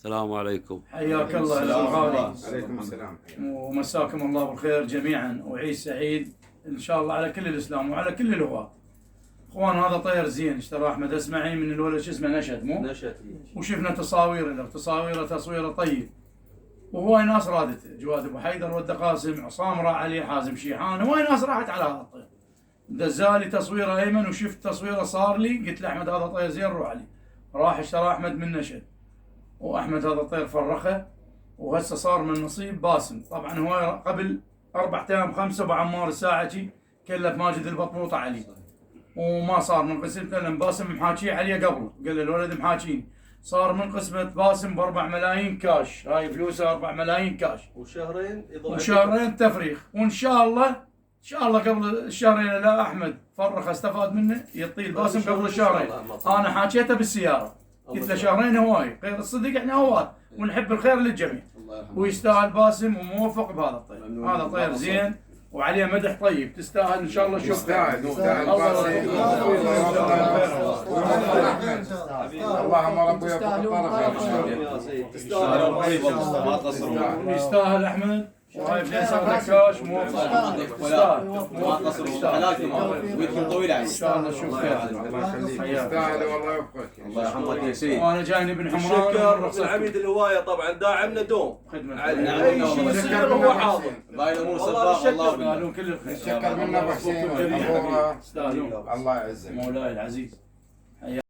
السلام عليكم. حياك الله يا الغالي. عليكم السلام. ومساكم الله بالخير جميعا وعيد سعيد ان شاء الله على كل الاسلام وعلى كل الهواة. اخوان هذا طير زين اشترى احمد اسماعيل من الولد شو اسمه نشد مو؟ نشد. وشفنا تصاوير له تصويره طيب. وهواي ناس رادته، جواد ابو حيدر ود قاسم، عصام راح عليه، حازم شيحان، هواي ناس راحت على هذا الطير. دزالي تصويره ايمن وشفت تصويره صار لي، قلت له احمد هذا طير زين روح عليه. راح اشترى احمد من نشد. واحمد هذا الطير فرخه وهسه صار من نصيب باسم. طبعا هو قبل 4 ايام 5 ابو عمار الساعه كلف ماجد البطبوطه عليه وما صار من قسمته لان باسم محاكيه عليه قبل، قال له الولد محاكيني. صار من قسمه باسم ب 4 ملايين كاش، هاي فلوسه 4 ملايين كاش. وشهرين تفريخ، وان شاء الله قبل الشهرين لا احمد فرخ استفاد منه يطيل باسم قبل الشهرين. انا حاكيته بالسياره قلت له شهرين هواي، غير الصدق احنا هواة ونحب الخير للجميع. ويستاهل باسم وموفق بهذا الطير، هذا طير زين وعليه مدح طيب، تستاهل ان شاء الله. شكرا. اللهم ربي يوفق الطرف. يستاهل احمد. وهاي فيصل دكاش موفق. يستاهل ما تقصروا حلاكم ويدكم طويله ان شاء الله. شوف الله يخليك. يستاهل والله يوفقك. الله يرحمك يا سيدي. وانا جايني بن حمران. شكر العميد الهوايه طبعا داعمنا دوم. خدمه اي شيء يصير هو حاضر. باقي الامور سباق. الله يستاهلون كل الخير. شكر منا ابو حسين. يستاهلون. الله يعزك مولاي العزيز.